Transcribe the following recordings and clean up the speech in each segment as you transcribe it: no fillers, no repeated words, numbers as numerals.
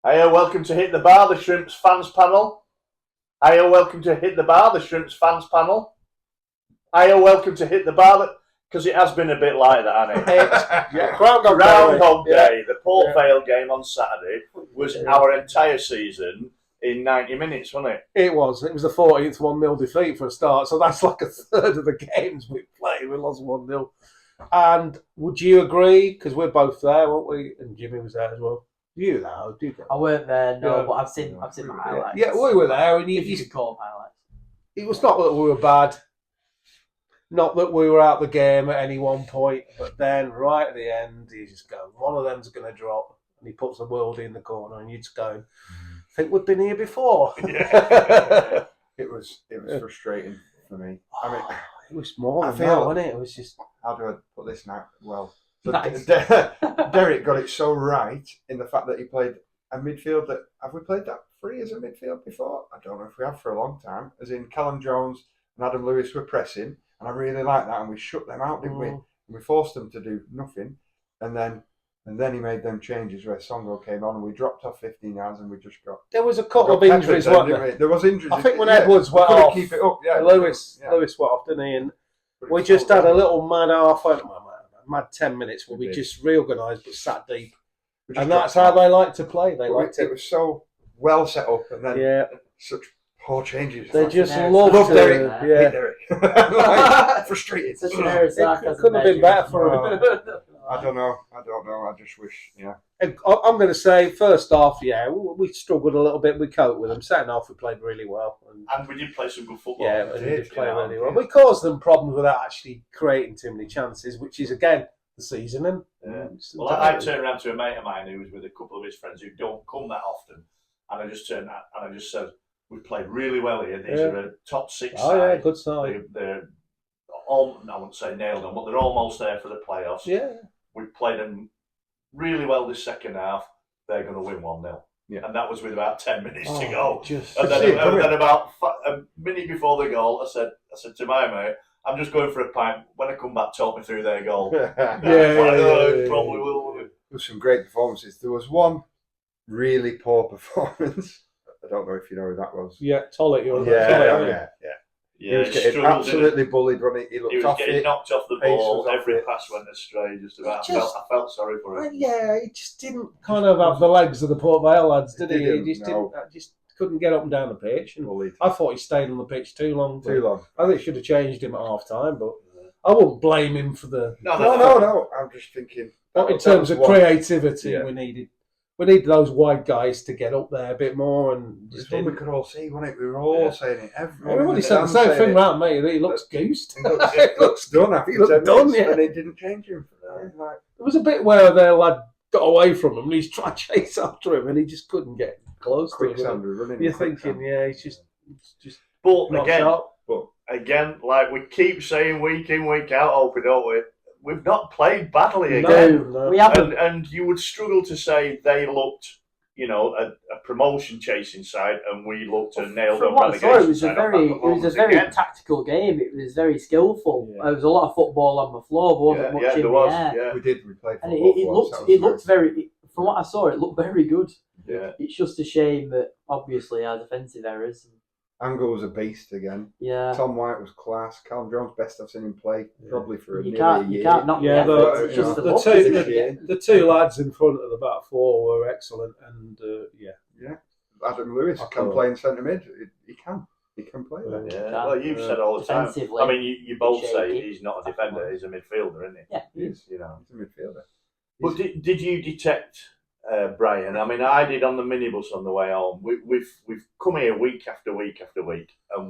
Hiya, welcome to Hit the Bar, the Shrimps fans panel. Hiya, welcome to Hit the Bar, the Shrimps fans panel. Hiya, welcome to Hit the Bar, because it has been a bit like that, hasn't it? Groundhog Day. The Port Vale game on Saturday was our entire season in 90 minutes, wasn't it? It was. It was the 14th 1-0 defeat for a start, so that's like a third of the games we played. We lost 1-0. And would you agree? Because we're both there, weren't we? And Jimmy was there as well. You know, did you? I weren't there, no, but I've seen the highlights. Yeah, we were there, and if you could call them highlights. It was not that we were bad, not that we were out the game at any one point, but then right at the end, you just go, one of them's going to drop, and he puts the worldie in the corner, and you just go, I think we've been here before. Yeah. It was frustrating for me. I mean, it was more than that, wasn't it? It was just. How do I put this now? Well, so Nice. Derek got it so right in the fact that he played a midfield that have we played that free as a midfield before? I don't know if we have for a long time. As in Callum Jones and Adam Lewis were pressing, and I really like that, and we shut them out, didn't we? And we forced them to do nothing, and then he made them changes where Songo came on, and we dropped off 15 yards, and we just got. There was a couple of injuries, wasn't there? There was injuries. I think when Edwards went off, keep it up. Yeah, Lewis went off, didn't he? And we just had a little mad 10 minutes where we just reorganised but sat deep. And that's how they like to play. It was so well set up, and then such poor changes. They just love Derek. Frustrated. Such an error. It couldn't have been better for him. I don't know. I just wish, I'm going to say, first off, we struggled a little bit. We coped with them. Second off, we played really well. And we did play some good football. Yeah, we did play really well. We caused them problems without actually creating too many chances, which is, again, the seasoning. Well, I turned around to a mate of mine who was with a couple of his friends who don't come that often, and I just turned out and I just said, we've played really well here. These are a top 6 side. Oh, yeah, good side. They're all, I wouldn't say nailed them, but they're almost there for the playoffs. Yeah. We've played them really well this second half. They're going to win 1-0. Yeah. And that was with about 10 minutes to go. And then about a minute before the goal, I said to my mate, I'm just going for a pint. When I come back, talk me through their goal. Probably will. There were some great performances. There was one really poor performance. I don't know if you know who that was. Yeah, Tollett. Yeah. Yeah, He was getting absolutely bullied when he looked was off getting it. knocked off the ball. Every pass went astray. Just about. I felt sorry for him. Yeah, he just didn't kind of have the legs of the Port Vale lads, did he? He just couldn't get up and down the pitch. And I thought he stayed on the pitch too long. I think should have changed him at half time, but I wouldn't blame him for the. No. I'm just thinking. In terms of creativity, we need those wide guys to get up there a bit more. And it's one we could all see, wasn't it? We were all saying it. Everybody said the same thing around me. He looks goosed. He looks done after 10 minutes, and it didn't change him for that. There was a bit where their lad got away from him and he's trying to chase after him and he just couldn't get close to him. You're thinking, he's just But again, like we keep saying week in, week out, Opie, don't we? We've not played badly again. No, we haven't. And you would struggle to say they looked, a promotion chasing side, and we looked to nail them. From what I saw, it was a very tactical game. It was very skillful. There was a lot of football on the floor. There wasn't much in the air. Yeah. We played football. And it looked very. From what I saw, it looked very good. Yeah. It's just a shame that obviously our defensive errors. Angle was a beast again. Yeah. Tom White was class. Callum Jones, best I've seen him play probably for a year. You can't knock the two lads in front of the back four were excellent, and Adam Lewis can play in centre mid. He can play that. Yeah. Well, you've said all the time. I mean, you both say he's not a defender; he's a midfielder, isn't he? Yeah, he is. He's a midfielder. But did you detect? Brian, I mean, I did on the minibus on the way home. We've come here week after week after week, and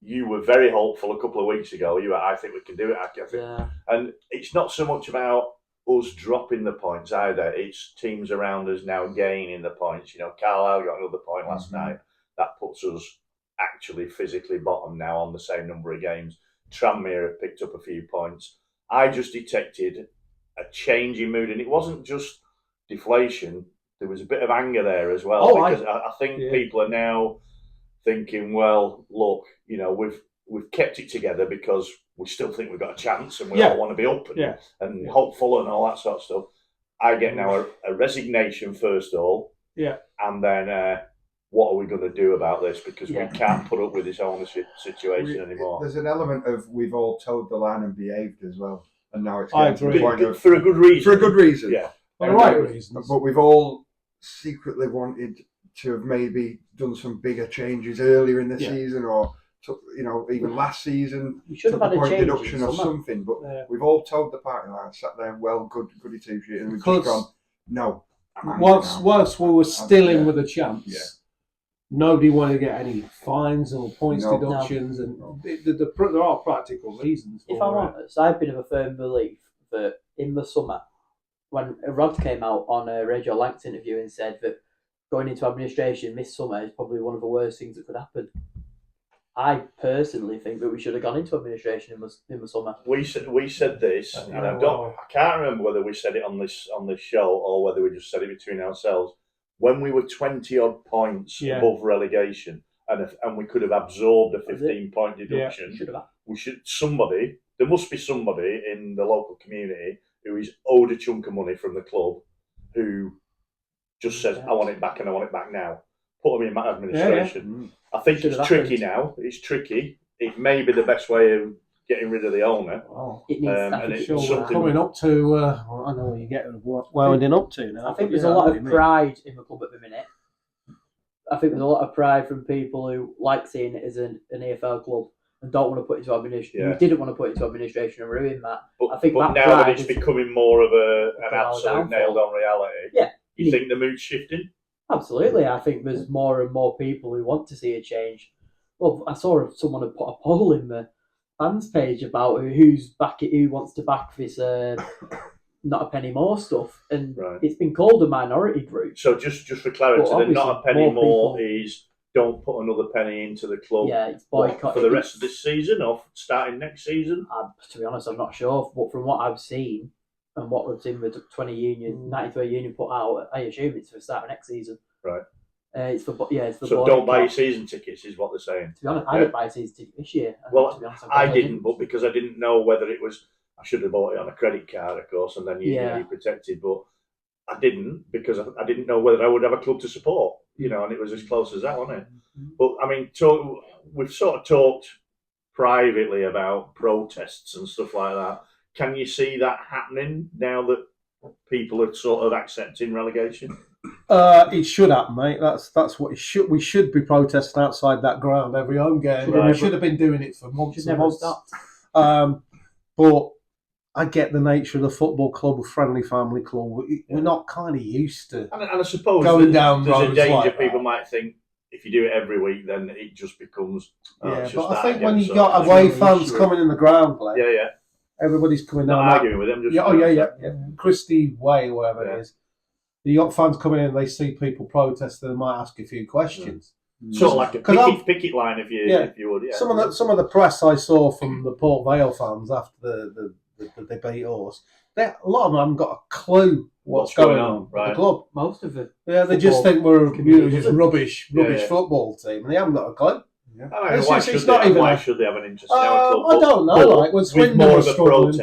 you were very hopeful a couple of weeks ago. I think we can do it. Yeah. And it's not so much about us dropping the points either. It's teams around us now gaining the points. Carlisle got another point last night. That puts us actually physically bottom now on the same number of games. Tranmere have picked up a few points. I just detected a change in mood, and it wasn't just deflation. There was a bit of anger there as well, because I think people are now thinking, well, look, we've kept it together because we still think we've got a chance and we all want to be up and hopeful and all that sort of stuff. I get now a resignation first of all, Yeah. And then what are we going to do about this? Because we can't put up with this ownership situation anymore. There's an element of we've all towed the line and behaved as well. And now it's I getting to the point of... For a good reason. For a good reason. Yeah. For the right reasons. But we've all secretly wanted to have maybe done some bigger changes earlier in the season, or even last season. We should have had a change deduction or something. But we've all told the party line, sat there, goody two shoot, and we've just gone, no. Whilst we were still in with a chance, nobody wanted to get any fines or points deductions, and there are practical reasons. If I'm honest, I've been of a firm belief that in the summer, when Rod came out on a Radio Lanks interview and said that going into administration this summer is probably one of the worst things that could happen. I personally think that we should have gone into administration in the summer. We said this, and I can't remember whether we said it on this show or whether we just said it between ourselves. When we were 20 odd points above relegation, and we could have absorbed a 15-point deduction, there must be somebody in the local community who is owed a chunk of money from the club, who just says, I want it back and I want it back now. Put them in my administration. I think it's tricky now. It's tricky. It may be the best way of getting rid of the owner. It needs we're coming up to, I know what you're getting winding up to now. I think there's a lot of pride in the club at the minute. I think there's a lot of pride from people who like seeing it as an EFL club and don't want to put it into administration. We didn't want to put it into administration and ruin that. But now that it's becoming more of an absolute nailed-on reality, you think the mood's shifting? Absolutely. I think there's more and more people who want to see a change. Well, I saw someone had put a poll in the fans page about who wants to back this not a penny more stuff, and it's been called a minority group. So just for clarity, the not a penny more is don't put another penny into the club. Yeah, it's boycott for the rest of this season or starting next season. To be honest, I'm not sure, but from what I've seen and what we've seen with the 93 Union put out, I assume it's for the start of next season. Right. It's for so don't buy your season tickets, is what they're saying. To be honest, I didn't buy a season ticket this year. Well, to be honest, I didn't, but because I didn't know whether it was, I should have bought it on a credit card, of course, and then you're protected. But I didn't because I didn't know whether I would have a club to support, and it was as close as that, wasn't it? Mm-hmm. But I mean, we've sort of talked privately about protests and stuff like that. Can you see that happening now that people are sort of accepting relegation? It should happen, mate. That's what it should. We should be protesting outside that ground every home game. We should have been doing it for months and months. But I get the nature of the football club, a friendly family club. We're not kind of used to. And I suppose going down there's a danger. Like people might think if you do it every week, then it just becomes. But I think when you got away fans coming in the ground, like, everybody's coming down. Not arguing with them. Just Christie Way, wherever it is. You got fans coming in, they see people protesting, they might ask a few questions. Sort of like a picket line, if you would. Yeah. Some of the press I saw from the Port Vale fans after the beat us, a lot of them haven't got a clue what's going on at the club. Most of it. Yeah, they just think we're just rubbish football team, and they haven't got a clue. Yeah. I mean, why should they have an interest in our club? I don't know. Like when Swindon was struggling,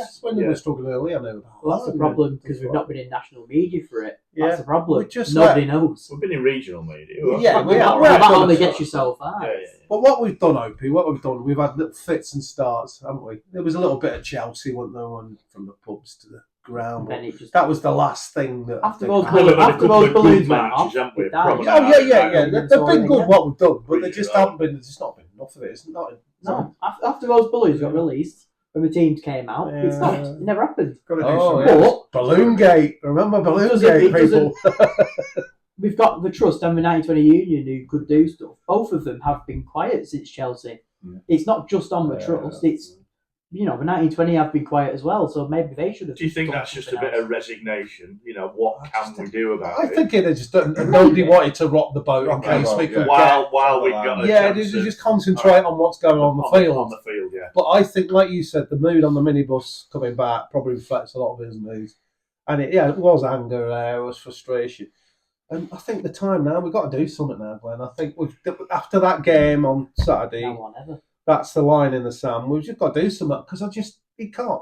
Swindon was struggling early. I know. Well, that's the problem because we've not been in national media for it. That's the problem. Nobody knows. We've been in regional media. That only gets yourself out. But what we've done, Opie, we've had little fits and starts, haven't we? There was a little bit of Chelsea, wasn't there, one from the pubs to the ground. That was the last thing that after those balloons went off. They've been good what we've done, but they just haven't been. There's just not been enough of it. It's not. No, after those balloons got released, when the teams came out, it stopped. It never happened. Balloon Gate. Remember Balloon Gate, people. We've got the Trust and the 1920 Union who could do stuff. Both of them have been quiet since Chelsea. Yeah. It's not just on the Trust. It's the 1920 have been quiet as well, so maybe they should have. Do you think that's just a bit of resignation? What can we do about it? I think it is just nobody wanted to rock the boat in case we could while we've got a chance just concentrate on what's going on the field. On the field, yeah. But I think, like you said, the mood on the minibus coming back probably reflects a lot of his moods, and it was anger there, it was frustration. And I think the time now, we've got to do something now, Glenn. I think after that game on Saturday, that's the line in the sand. We've just got to do something because he can't.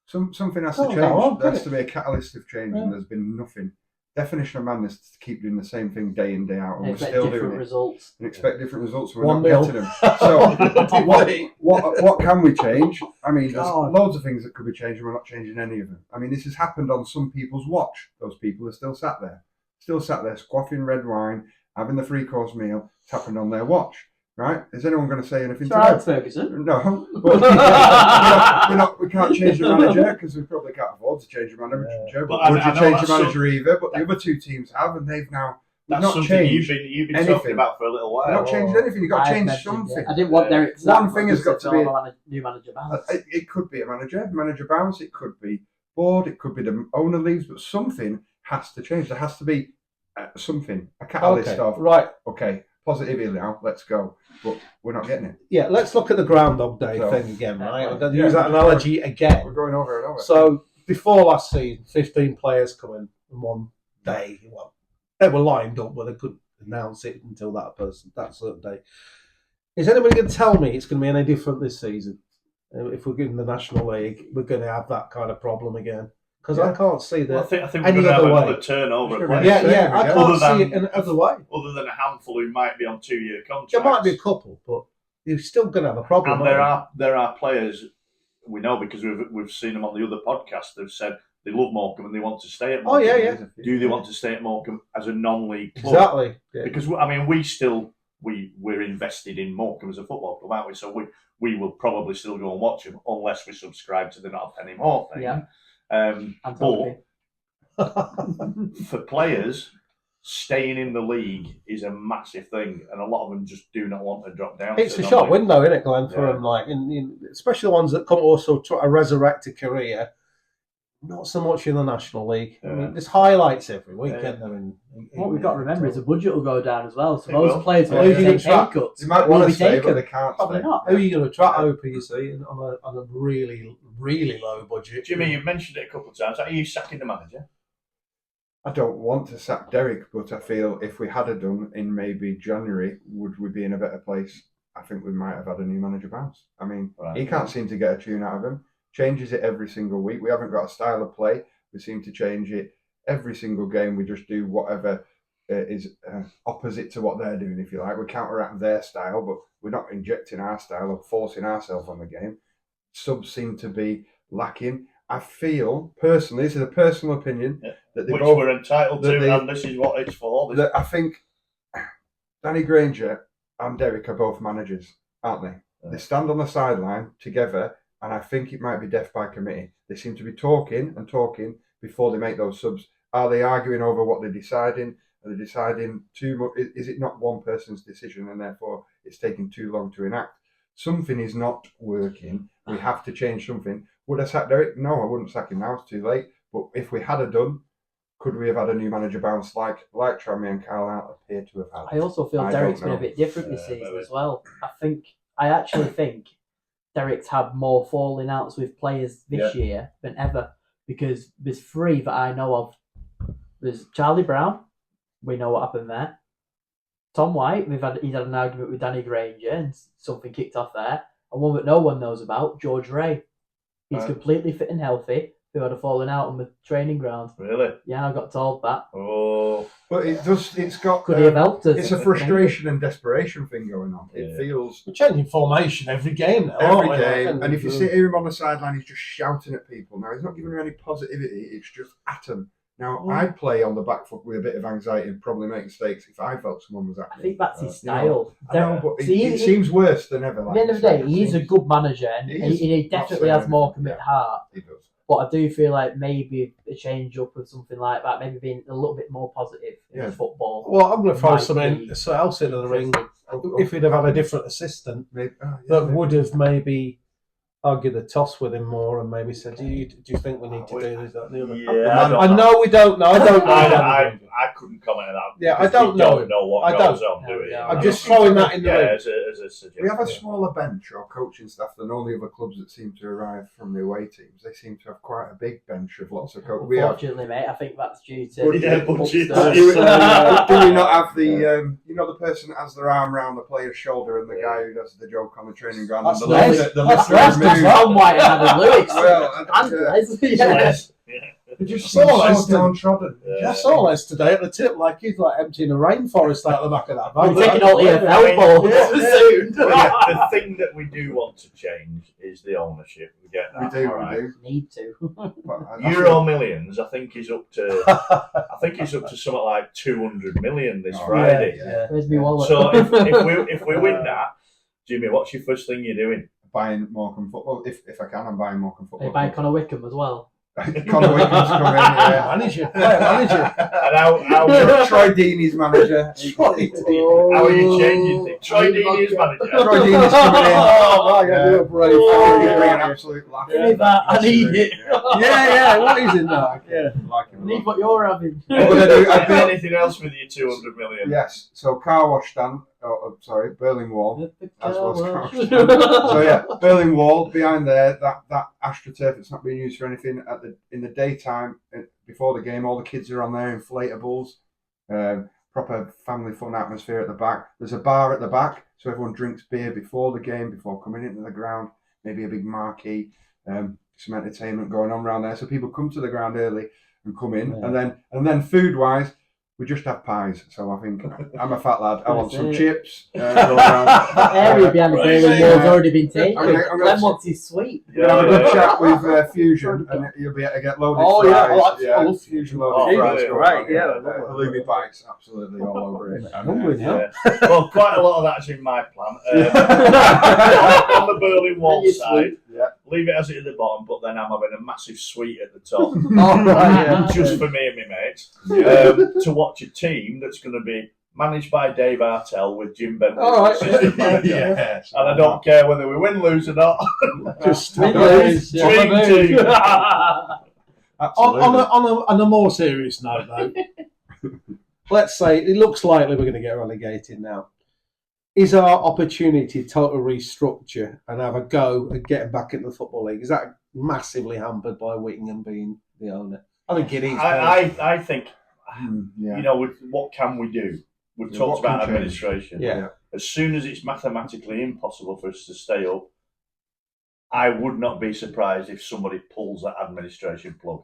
Something has to change. There has to be a catalyst of change, and there's been nothing. definition of madness is to keep doing the same thing day in, day out, and They we're expect still different doing it. results. And expect different results, and we're not 1-0. getting them. So, what can we change? I mean, there's God. loads of things that could be changed, and we're not changing any of them. I mean, this has happened on some people's watch. Those people are still sat there, squaffing red wine, having the 3-course meal. It's happened on their watch, right? Is anyone going to say anything It's to all right, that? Ferguson. No, but we can't change the manager because we probably can't afford to change the manager. But But would I you know change the that's manager either? But the other two teams have, and they've now That's not something changed. you've been anything. talking about for a little while. You've not changed anything. You've got to I change mentioned something. it. I didn't want Derek One thing has got to be a new manager bounce. It could be a manager bounce. It could be board. It could be the owner leaves. But something has to change. There has to be something, a catalyst Okay, of right. okay, positivity now. Let's go. But we're not getting it. Yeah, let's look at the Groundhog Day So- thing again, right? I'm going to Yeah. use that analogy again. We're going over and over. So before last season, 15 players come in one day. Well, they were lined up, but they couldn't announce it until that certain day. Is anybody going to tell me it's going to be any different this season? If we're in the National League, we're going to have that kind of problem again. Because I can't see Well, I that. think we're any going to have other way. another turnover at Sure, players. Yeah, same yeah, I again. can't Other see than- it another way. Other than a handful who might be on 2-year contracts. There might be a couple, but you're still going to have a problem. And aren't there are players we know because we've seen them on the other podcast. They've said they love Morecambe and they want to stay at Oh, Morecambe. yeah. Do they want to stay at Morecambe as a non-league you? club? Exactly. Yeah. Because I mean, we're invested in Morecambe as a football club, aren't we? So we will probably still go and watch them unless we subscribe to the Not a Penny More thing. Yeah. But Antonio. for players, staying in the league is a massive thing, and a lot of them just do not want to drop down. It's to a the short non-league. window, isn't it, Glenn, for Yeah. them? Like, especially the ones that come also to a resurrected career. Not so much in the National League. I Yeah. mean, there's highlights every week, Yeah. isn't there? What we've got to remember is the budget will go down as well. So It most will. players will Yeah, have yeah. to take pay Yeah. cuts. They might Will want be to stay, taken. but they can't Probably stay. not. Who are you going to attract, OPC, on a really, really low budget? Jimmy, you've mentioned it a couple of times. Are you sacking the manager? I don't want to sack Derek, but I feel if we had done in maybe January, would we be in a better place? I think we might have had a new manager bounce. I mean, Right. he can't seem to get a tune out of him. Changes it every single week. We haven't got a style of play. We seem to change it every single game. We just do whatever is opposite to what they're doing, if you like. We counteract their style, but we're not injecting our style or forcing ourselves on the game. Subs seem to be lacking. I feel, personally, this is a personal opinion, Yeah. that they Which both we're entitled to, that they- and this is what it's for. This- that I think Danny Granger and Derek are both managers, aren't they? Yeah. They stand on the sideline together, and I think it might be death by committee. They seem to be talking and talking before they make those subs. Are they arguing over what they're deciding? Are they deciding too much? Is it not one person's decision, and therefore it's taking too long to enact? Something is not working. We have to change something. Would I sack Derek? No, I wouldn't sack him now. It's too late. But if we had done, could we have had a new manager bounce like Tranmere and Carlisle appear to have had? I also feel I Derek's don't been a know. bit different this Yeah, season maybe. as well. I actually think Derek's had more falling outs with players this year than ever, because there's 3 that I know of. There's Charlie Brown, we know what happened there. Tom White, he's had an argument with Danny Granger and something kicked off there. And one that no one knows about, George Ray. He's Right. completely fit and healthy, who had a falling out on the training ground. Really? Yeah, I got told that. Oh, But it does. It's got. Could he have helped us? It's a frustration and desperation thing going on. It Yeah. feels We're changing formation every game now. every aren't we? game, and if you see him on the sideline, he's just shouting at people. Now he's not giving them any positivity. It's just at them. Now I'd play on the back foot with a bit of anxiety and probably make mistakes if I felt someone was at I me. think that's his You know, style. I know, but See, it seems worse than ever. At Like the end of you the day, said. he's a good manager, and He is. he Not definitely saying has more anything. commit Yeah. heart. He does. But I do feel like maybe a change up of something like that, maybe being a little bit more positive in Yeah. football. Well, I'm going to throw Might something be else into the ring. Oh, If he'd have had a different assistant maybe, that would have maybe argued the toss with him more and maybe said, do you think we need to do this, that, and the other? yeah. I know we don't know. I don't know. I couldn't comment on that. Yeah, I because don't we know don't him. know what I goes don't. on, do we? No, I'm just throwing that in the ring. as a suggestion. We have a smaller bench or coaching staff than all the other clubs that seem to arrive from the away teams. They seem to have quite a big bench of lots of coaches. We have. Unfortunately, mate, I think that's due to Good- Yeah, budget. upstairs. Do we not have the the person that has their arm around the player's shoulder and the guy who does the joke on the training ground? That's and the Les. lifter- the That's lifter Les is does moved. that. Tom White and Adam Lewis. Well, and Leslie, yeah. Yes. Yeah. They just So seem so Leicester- downtrodden. I saw Les today at the tip, like he's like emptying a rainforest out the back of that van. We're taking all Yeah, EFL balls yeah. soon. The thing that we do want to change is the ownership. We get We that. do, all right. we do. Need to. But I Euro Millions, I think, is up to. I think it's up to something like 200 million this Oh, Friday. Yeah. Where's my wallet? So if we win that, Jimmy, what's your first thing you're doing? buying Morecambe football. If I can, I'm buying Morecambe Are football. you buying Conor Wickham as well? Connor Wickham's coming in, yeah. Manager. Manager. And how Troy Deeney's manager. how are you changing things? Troy Deeney is manager. Troy Deeney's coming in. Oh, my God, you're a brave Oh, man. give me an absolute laugh. Give me that, I need it. Yeah, what is in that? Yeah. Like I him. need what you're having. What would I do? I'd build- Anything else with your 200 million? Yes, so car wash stand, sorry, Berlin Wall. As was Well, So yeah, Berlin Wall behind there. That AstroTurf. It's not being used for anything in the daytime before the game. All the kids are on there, inflatables, proper family fun atmosphere at the back. There's a bar at the back, so everyone drinks beer before the game, before coming into the ground. Maybe a big marquee, some entertainment going on around there. So people come to the ground early and come in, Yeah. and then food wise. We just have pies, so I think I'm a fat lad. I want some chips. Go around. that area behind the Berlin Right. Wall's already been taken. I'm gonna- Glenn wants his sweet. We're gonna have a good Yeah. chat with Fusion, and you'll be able to get loaded Oh, fries. yeah, I love Fusion Oh, loaded fries. brilliant. going Right, on, yeah, I love it. Halloumi bites, absolutely all over it. And, Hungry now. Yeah. Well, quite a lot of that's in my plan. On the Berlin Wall And your side, Yeah. leave it as it at the bottom, but then I'm having a massive suite at the top. Oh, right, yeah. Just for me and my mates, to watch a team that's going to be managed by Dave Artell with Jim Bentley All right. as assistant manager. Yeah. And I don't care whether we win, lose or not. Just Win, lose. lose, Dream yeah. team. Absolutely. On a more serious note, though, let's say it looks likely we're going to get relegated now. Is our opportunity to total restructure and have a go at getting back into the Football League, is that massively hampered by Whittingham being the owner? I think it is. I think, Yeah. you know, what can we do? We've Yeah, talked what can about change? administration. Yeah. As soon as it's mathematically impossible for us to stay up, I would not be surprised if somebody pulls that administration plug.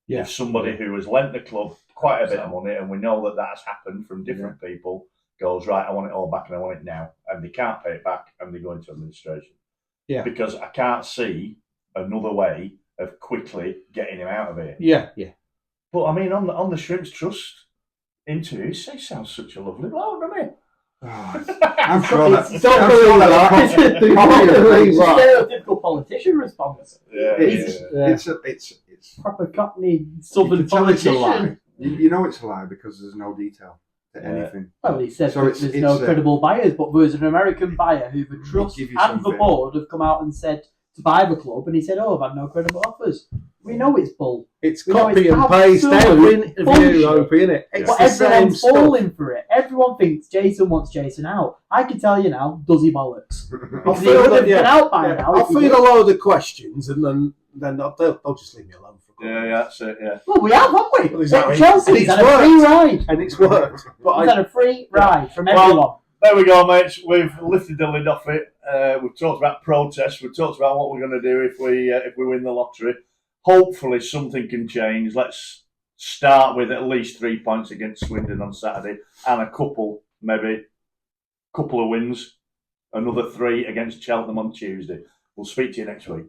Yeah. If somebody who has lent the club quite a bit of money, and we know that that's happened from different people, goes, right, I want it all back and I want it now, and they can't pay it back and they go into administration. Yeah. Because I can't see another way of quickly getting him out of here. Yeah. But I mean, on the Shrimps Trust interviews, he sounds such a lovely bloke, doesn't he? I'm sure that. Don't I'm believe sure that. that. Stereotypical politician response. Yeah, It's Proper Cockney you Southern can tell it's a lie. politician. You know it's a lie because there's no detail to Yeah. anything. Well, he said So that it's- there's it's, no credible buyers, but there was an American buyer who the trust give you and the something. board have come out and said to buy the club, and he said, "Oh, I've had no credible offers." We know it's bull, It's We know copy it's and paste absolute every interview, bullshit. Opie, innit? It's but the same everyone's stuff. falling for it. Everyone thinks Jason wants Jason out. I can tell you now, does he bollocks? I Because he feel would that, have been yeah. out by now. I'll if he feed did. a load of questions and then they'll just leave me alone for a couple of yeah, that's it. Yeah. Well, we have, haven't we? Well, exactly. Chelsea's It's had a worked. free ride. and it's worked. But He's had a free ride from everyone. There we go, mates. We've lifted the lid off it. We've talked about protests. We've talked about what we're going to do if we win the lottery. Hopefully, something can change. Let's start with at least 3 points against Swindon on Saturday, and a couple of wins. Another 3 against Cheltenham on Tuesday. We'll speak to you next week.